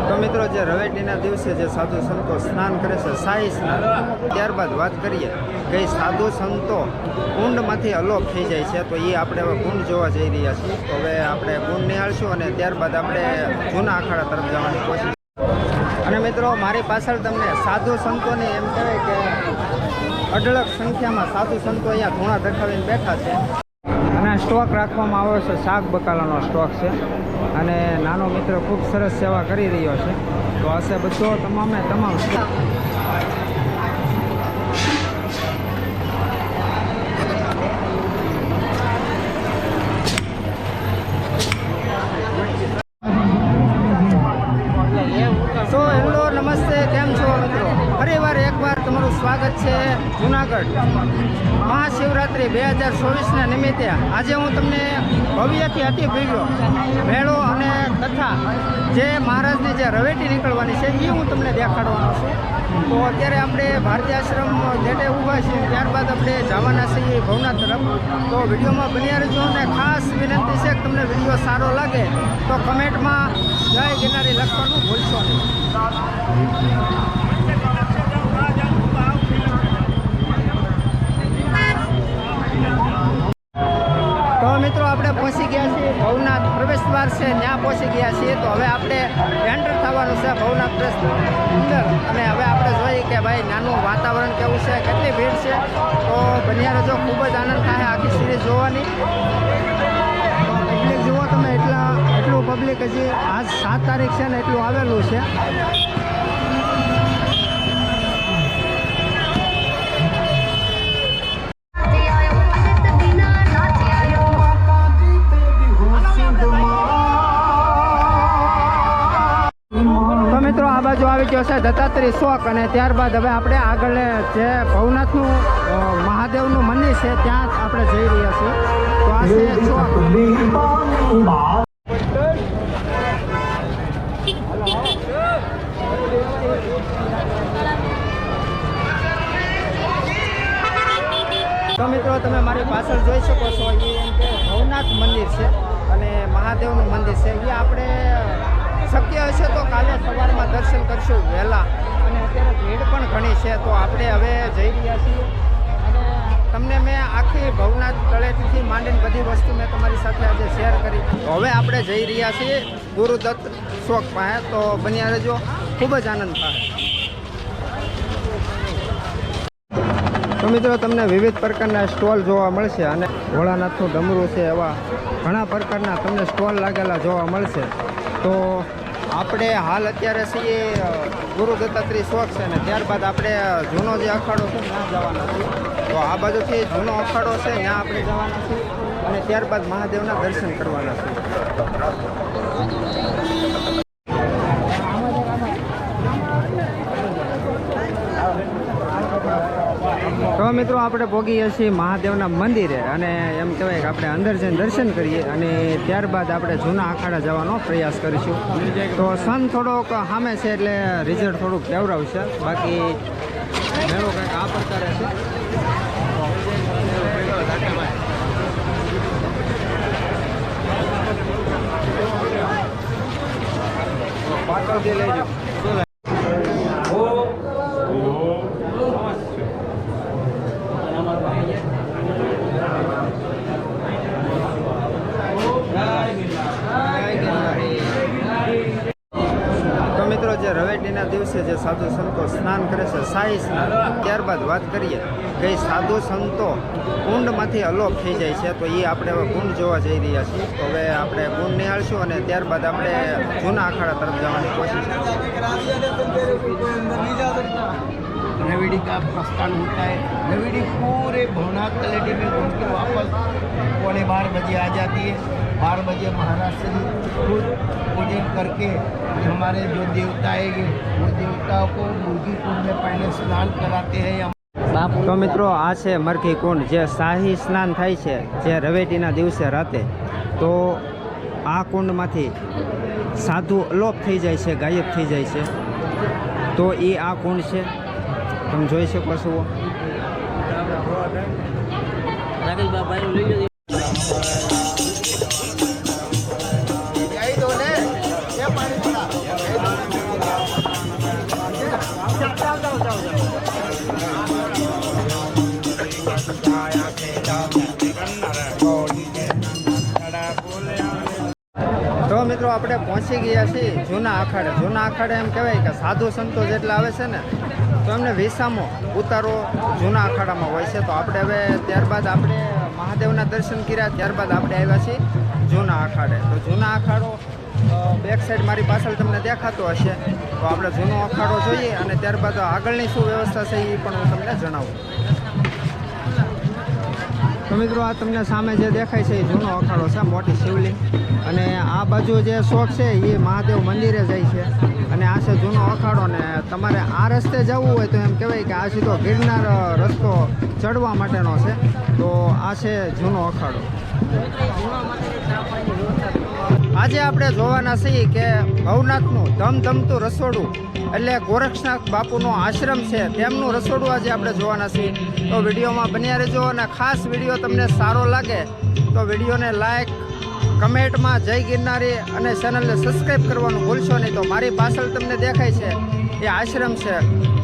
તો મિત્રો જે રવેટીના દિવસે જે સાધુ સંતો સ્નાન કરે છે શાહી સ્નાન, ત્યારબાદ વાત કરીએ કે સાધુ સંતો કુંડમાંથી અલોપ થઈ જાય છે, તો એ આપણે હવે કુંડ જોવા જઈ રહ્યા છીએ. તો હવે આપણે કુંડ નિહાળશું અને ત્યારબાદ આપણે જૂના અખાડા તરફ જવાની કોશિશ. અને મિત્રો મારી પાછળ તમને સાધુ સંતોની એમ કહેવાય કે અઢળક સંખ્યામાં સાધુ સંતો અહીંયા ધૂણા દખાવીને બેઠા છે. અને સ્ટોક રાખવામાં આવ્યો છે, શાક બકાલાનો સ્ટોક છે. અને નાનો મિત્ર ખૂબ સરસ સેવા કરી રહ્યો છે. તો હશે બધો તમામે તમામ નમસ્તે, કેમ છો મિત્રો? ફરીવાર એકવાર તમારું સ્વાગત છે જૂનાગઢ મહાશિવરાત્રિ 2024ના નિમિત્તે. આજે હું તમને ભવ્યથી અતિ ભવ્ય મેળો અને કથા જે મહારાજની જે રવેટી નીકળવાની છે એ હું તમને દેખાડવાનો છું. તો અત્યારે આપણે ભારતીય આશ્રમ ગેટે ઊભા છીએ, ત્યારબાદ આપણે જવાના છીએ ભવનાથ તરફ. તો વિડીયોમાં બન્યા રહેજો અને ખાસ વિનંતી છે કે તમને વિડીયો સારો લાગે તો કમેન્ટમાં જય ગિરનારી લખવાનું ભૂલશો નહીં. તો મિત્રો આપણે પહોંચી ગયા છીએ ભવનાથ પ્રવેશ દ્વાર છે, ત્યાં પહોંચી ગયા છીએ. તો હવે આપણે એન્ટર થવાનું છે ભવનાથ અંદર. અને હવે આપણે જોઈએ કે ભાઈ નાનું વાતાવરણ કેવું છે, કેટલી ભીડ છે. તો બન્યા રહેજો, ખૂબ જ આનંદ થાય આખી સિરીઝ જોવાની. પબ્લિક જુઓ તમે, એટલું પબ્લિક હજી આજ 7 તારીખ છે ને એટલું આવેલું છે. મિત્રો આ બાજુ આવી ગયો છે દત્તાત્રેય ચોક, અને ત્યારબાદ હવે આપણે આગળ જે ભવનાથનું મહાદેવનું મંદિર છે ત્યાં આપણે જઈ રહ્યા છીએ. તો આ છે ચોક. તો મિત્રો તમે મારી પાછળ જોઈ શકો છો, એ એમ કે ભવનાથ મંદિર છે અને મહાદેવનું મંદિર છે. એ આપણે શક્ય હશે તો કાલે સવારમાં દર્શન કરશું વહેલા. અને અત્યારે ભીડ પણ ઘણી છે. તો આપણે હવે જઈ રહ્યા છીએ અને તમને મેં આખી ભવનાથ તળેટીથી માંડીને બધી વસ્તુ મેં તમારી સાથે આજે શેર કરી. તો હવે આપણે જઈ રહ્યા છીએ ગુરુદત્ત ચોક પાસે. તો બન્યા રહેજો, ખૂબ જ આનંદ થાય. તો મિત્રો તમને વિવિધ પ્રકારના સ્ટોલ જોવા મળશે અને ભોળાનાથનું ડમરું છે, એવા ઘણા પ્રકારના તમને સ્ટોલ લાગેલા જોવા મળશે. તો આપણે હાલ અત્યારે છીએ ગુરુ દત્તાત્રેય ચોક છે, અને ત્યારબાદ આપણે જૂનો જે અખાડો છે ત્યાં જવાના છીએ. તો આ બાજુથી જૂનો અખાડો છે ત્યાં આપણે જવાના છીએ અને ત્યારબાદ મહાદેવના દર્શન કરવાના છીએ. તો મિત્રો આપણે પહોંચીએ છીએ મહાદેવના મંદિરે, અને એમ કહેવાય કે આપણે અંદર જઈને દર્શન કરીએ અને ત્યારબાદ આપણે જૂના અખાડા જવાનો પ્રયાસ કરીશું. તો સન થોડોક સામે છે એટલે રિઝલ્ટ થોડુંક કેવરાવશે, બાકી મેળો કંઈક આ પ્રકારે છે. પાછળથી લઈ જાઓ. જે રવેટીના દિવસે જે સાધુ સંતો સ્નાન કરે છે શાહી સ્નાન, ત્યારબાદ વાત કરીએ કે સાધુ સંતો કુંડમાંથી અલોપ થઈ જાય છે. તો એ આપણે હવે કુંડ જોવા જઈ રહ્યા છીએ. તો હવે આપણે કુંડ નિહાળશું અને ત્યારબાદ આપણે જૂના અખાડા તરફ જવાની કોશિશ કરીશું. रवेड़ी का प्रस्थान होता है। रवेड़ी पूरे भवनाथ तलेटी में घूम के वापस 12:15 बजे आ जाती है। 12 बजे महाराज श्री खुद पूजन करके हमारे जो देवता है वो देवताओं को मुर्गी कुंड में पहले स्नान कराते हैं। તો મિત્રો આ છે મરઘી કુંડ, જે શાહી સ્નાન થાય છે જે રવેટીના દિવસે રાતે. તો આ કુંડમાંથી સાધુ અલોપ થઈ જાય છે, ગાયબ થઈ જાય છે. તો એ આ કુંડ છે, તમે જોઈ શકો છો. यही तो है, ये पानी તો મિત્રો આપણે પહોંચી ગયા છીએ જૂના અખાડે. જૂના અખાડે એમ કહેવાય કે સાધુ સંતો જેટલા આવે છે ને તો એમને વિસામો ઉતારો જૂના અખાડામાં હોય છે. તો આપણે હવે ત્યારબાદ આપણે મહાદેવના દર્શન કર્યા, ત્યારબાદ આપણે આવ્યા છીએ જૂના અખાડે. તો જૂના અખાડો બેક સાઈડ મારી પાછળ તમને દેખાતો હશે. તો આપણે જૂનો અખાડો જોઈએ અને ત્યારબાદ આગળની શું વ્યવસ્થા છે એ પણ હું તમને જણાવું. તો મિત્રો આ તમને સામે જે દેખાય છે એ જૂનો અખાડો છે, મોટી શિવલિંગ. અને આ બાજુ જે શોખ છે એ મહાદેવ મંદિરે જાય છે અને આ છે જૂનો અખાડો. ને તમારે આ રસ્તે જવું હોય તો એમ કહેવાય કે આ સીધો ગિરનાર રસ્તો ચડવા માટેનો છે. તો આ છે જૂનો અખાડો. આજે આપણે જોવાના છીએ કે ભવનાથનું ધમધમતું રસોડું એટલે ગોરક્ષનાથ બાપુનો આશ્રમ છે તેમનું રસોડું આજે આપણે જોવાના છીએ. તો વિડીયોમાં બન્યા રહેજો અને ખાસ વિડીયો તમને સારો લાગે તો વિડીયોને લાઈક, કમેન્ટમાં જય ગિરનારી અને ચેનલને સબસ્ક્રાઈબ કરવાનું ભૂલશો નહીં. તો મારી પાછળ તમને દેખાય છે એ આશ્રમ છે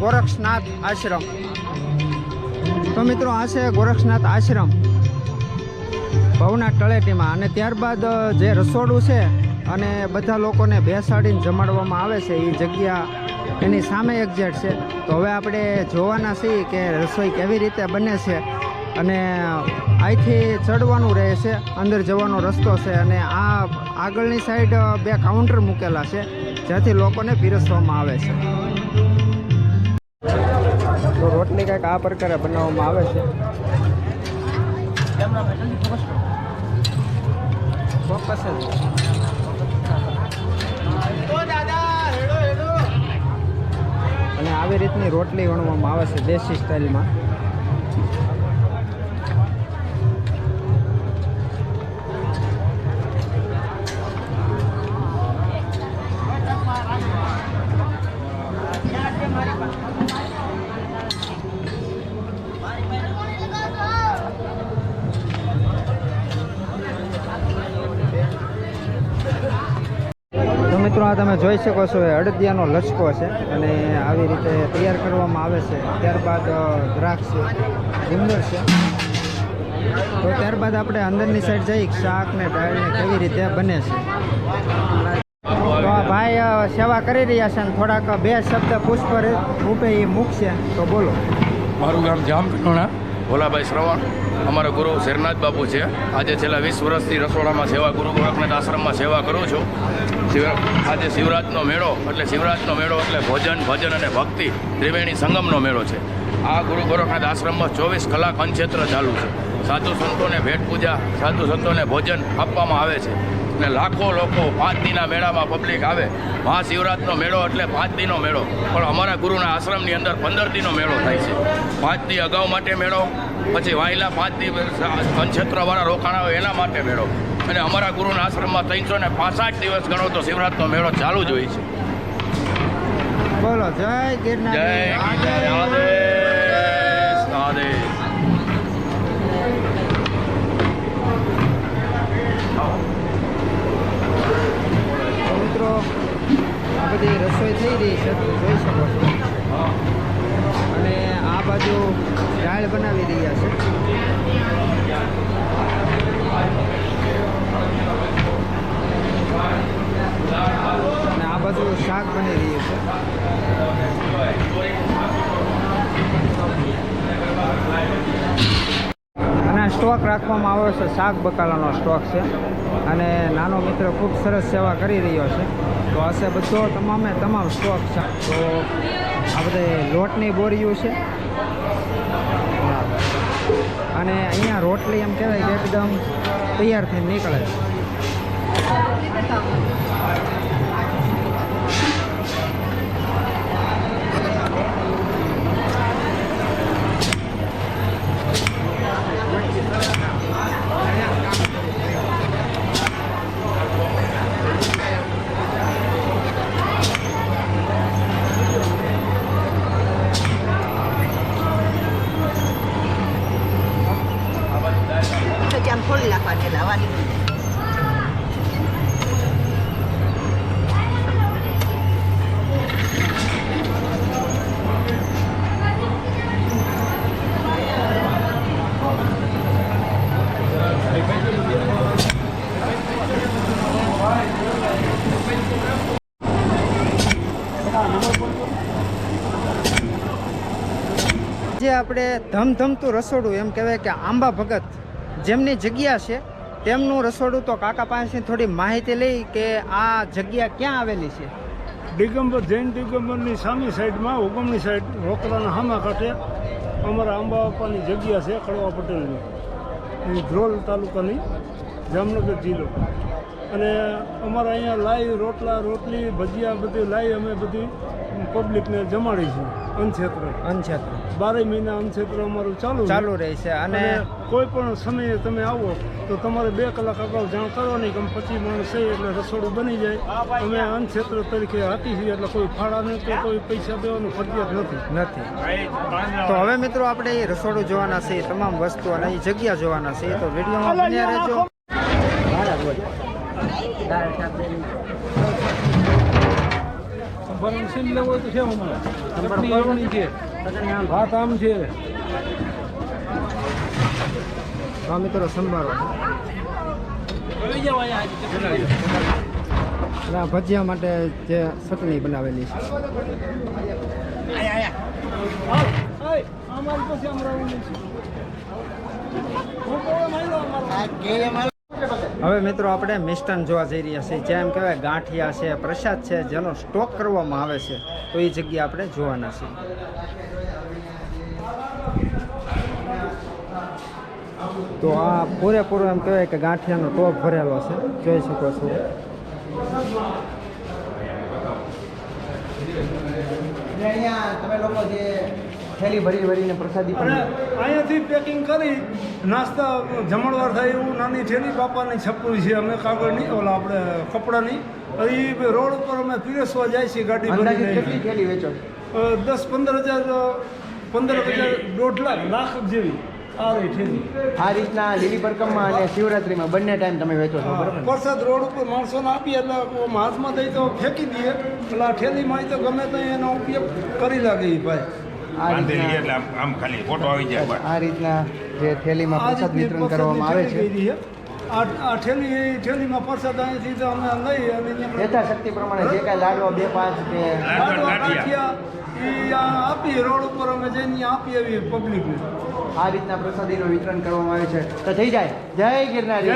ગોરક્ષનાથ આશ્રમ. તો મિત્રો આ છે ગોરક્ષનાથ આશ્રમ ભવનાથ તળેટીમાં. અને ત્યારબાદ જે રસોડું છે અને બધા લોકોને બેસાડીને જમાડવામાં આવે છે એ જગ્યા એની સામે એક્ઝેક્ટ છે. તો હવે આપણે જોવાના છીએ કે રસોઈ કેવી રીતે બને છે અને અહીંથી ચડવાનું રહે છે, અંદર જવાનો રસ્તો છે. અને આ આગળની સાઈડ 2 કાઉન્ટર મૂકેલા છે જ્યાંથી લોકોને પીરસવામાં આવે છે. તો રોટલી કંઈક આ પ્રકારે બનાવવામાં આવે છે. ચોક્કસ જ. અને આવી રીતની રોટલી વણવામાં આવે છે દેશી સ્ટાઇલમાં. મિત્રો આ તમે જોઈ શકો છો એ અડદિયાનો લચકો છે અને આવી રીતે તૈયાર કરવામાં આવે છે. ત્યારબાદ દ્રાક્ષ છે, ગુંદર છે. તો ત્યારબાદ આપણે અંદરની સાઈડ જઈ શાક ને દાળ ને કેવી રીતે બને છે. તો આ ભાઈ સેવા કરી રહ્યા છે અને થોડાક 2 શબ્દ પુષ્પ રૂપે એ મૂકશે. તો બોલો. મારું ગામ જામકંડોણા, ભોલાભાઈ શ્રવણ. અમારા ગુરુ શેરનાથ બાપુ છે. આજે છેલ્લા 20 વર્ષથી રસોડામાં સેવા, ગુરુ ગોરખનાથ આશ્રમમાં સેવા કરું છું. આજે શિવરાતનો મેળો એટલે ભોજન, ભજન અને ભક્તિ ત્રિવેણી સંગમનો મેળો છે. આ ગુરુ ગોરખનાથ આશ્રમમાં 24 કલાક અન્નક્ષેત્ર ચાલુ છે. સાધુ સંતોને ભેટ પૂજા, સાધુ સંતોને ભોજન આપવામાં આવે છે અને લાખો લોકો 5 દીના મેળામાં પબ્લિક આવે. મહાશિવરાતનો મેળો એટલે 5 દીનો મેળો, પણ અમારા ગુરુના આશ્રમની અંદર 15 દીનો મેળો થાય છે. 5 દી અગાઉ માટે મેળો, પછી વાયલા 5 દી અન્નક્ષેત્રવાળા રોકાણા હોય એના માટે મેળો. અને અમારા ગુરુના આશ્રમમાં 365 દિવસ ગણો તો શિવરાતનો મેળો ચાલુ જ હોય છે. બોલો જય ગિરનાર. જય ગિરનારી. મિત્રો આ બધી રસોઈ થઈ રહી છે, તમે જોઈ શકો છો. અને આ બાજુ દાળ બનાવી રહ્યા છે. અને આ બાજુ શાક બની રહ્યું છે. અને સ્ટોક રાખવામાં આવ્યો છે, શાક બકાલાનો સ્ટોક છે. અને નાનો મિત્ર ખૂબ સરસ સેવા કરી રહ્યો છે. તો હશે બધો તમામ સ્ટોક છે. તો આ બધે લોટની બોરીઓ છે અને અહીંયા રોટલી એમ કહેવાય કે એકદમ તૈયાર થઈને નીકળે છે. જે આપણે ધમધમતું રસોડું એમ કહેવાય કે આંબા ભગત જેમની જગ્યા છે તેમનું રસોડું, તો કાકા પાસેથી થોડી માહિતી લઈ કે આ જગ્યા ક્યાં આવેલી છે. દિગંબર જૈન દિગંબરની સામી સાઈડમાં ઉગમની સાઈડ રોકડાના હામા કાંઠે અમારા આંબા બાપાની જગ્યા છે કડવા પટેલની, એ ધ્રોલ તાલુકાની, જામનગર જિલ્લો. અને અમારા અહીંયા લાઈ રોટલા રોટલી ભજીયા બધી લાઈ અમે બધી પબ્લિકને જમાડી છે. અનક્ષેત્ર 12 મહિના અનક્ષેત્ર અમારું ચાલુ રહે છે. અને કોઈ પણ સમયે તમે આવો તો તમારે 2 કલાક અગાઉ જાણ કરવાની કે 25 માણસ છે એટલે રસોડું બની જાય. અમે અનક્ષેત્ર તરીકે આપી છીએ એટલે કોઈ ફાળા નહીં કે કોઈ પૈસા દેવાનું ફરજિયાત નથી. તો હવે મિત્રો આપણે એ રસોડું જોવાના છે, તમામ વસ્તુ અને એ જગ્યા જોવાના છે, તો વિડીયોમાં બન્યા રહેજો. વાત આમ છે મિત્રો સંભાળો ભજીયા માટે જે ચટણી બનાવેલી છે. હવે મિત્રો આપણે મિષ્ટાન જોવા જઈ રહ્યા છીએ, જેમ કહેવાય ગાંઠિયા છે, પ્રસાદ છે, જેનો સ્ટોક કરવામાં આવે છે, તો એ જગ્યા આપણે જોવાના છીએ. તો આ પૂરેપૂરો એમ કહેવાય કે ગાંઠિયાનો ટોપ ભરેલો છે, જોઈ શકો છો. અહીંયા તમે લોકો જે થેલી ભરીને પ્રસાદી અને અહીંયાથી પેકિંગ કરી નાસ્તા જમણવાર થાય એવું નાની થેલી બાપાની છપરી છે, અમે કાગળની ઓલા આપણે કપડાની, એ રોડ ઉપર અમે પીરસવા જાય છે ગાડી ભરીને. કેટલી થેલી વેચો? 10-15 હજાર 1.5 લાખ જેવી આ રહી થેલી. આ રીતના લીલી પરકમમાં અને શિવરાત્રીમાં બંને ટાઈમ તમે વેચો છો, બરાબર? પ્રસાદ રોડ ઉપર માણસોને આપીએ એટલે હાથમાં દઈ તો ફેંકી દઈએ, એટલે આ થેલીમાં તો ગમે તો એનો ઉપયોગ કરી લાગે એ ભાઈ. આ રીતના જે થેલીમાં પ્રસાદ વિતરણ કરવામાં આવે છે, આ થેલીમાં પ્રસાદ અહીંથી તો અમે લઈ અને યથાશક્તિ પ્રમાણે જે કાંઈ લાડવા 2-5 કે લાડવા ગાંઠિયા એ આપીએ, રોડ ઉપર અમે જઈને આપીએ એવી પબ્લિકને. આ રીતના પ્રસાદીનું વિતરણ કરવામાં આવે છે. તો થઈ જાય. જય ગિરનારી.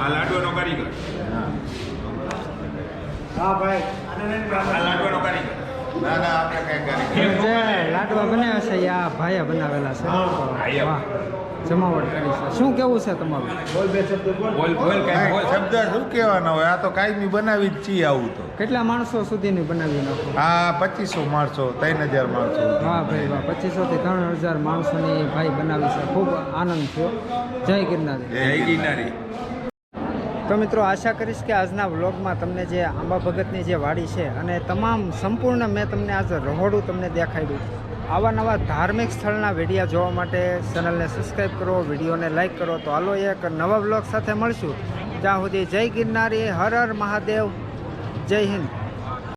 આ લાડવાનો કારીગર. હા ભાઈ, આ લાડવાનો કારીગર. ના ના, આપણે કઈ કારીગર. જે લાડવા બનાવ્યા છે એ આ ભાઈએ બનાવેલા છે. વાહ, જમાવટ કરી છે. શું કેવું છે તમારું? બોલ શબ્દ શું કહેવાના હોય, આ તો કાયમી બનાવી જ છીએ. આવું તો કેટલા માણસો સુધીની બનાવી નાખો? આ 2500 માણસો, 3000 માણસો. વાહ ભાઈ વાહ, 2500 થી 3000 માણસોની ભાઈ બનાવી છે. ખૂબ આનંદ થયો. જય ગિરનારી. જય ગિરનારી. તો મિત્રો આશા કરીશ કે આજના વ્લોગમાં તમને જે આંબા ભગતની જે વાડી છે અને તમામ સંપૂર્ણ મેં તમને આજે રહોડું તમને દેખાડ્યું. આવા નવા ધાર્મિક સ્થળના વિડીયો જોવા માટે ચેનલને સબસ્ક્રાઈબ કરો, વિડીયોને લાઈક કરો. તો હાલો એક નવા વ્લોગ સાથે મળશું. ત્યાં સુધી જય ગિરનારી, હર હર મહાદેવ, જય હિન્દ.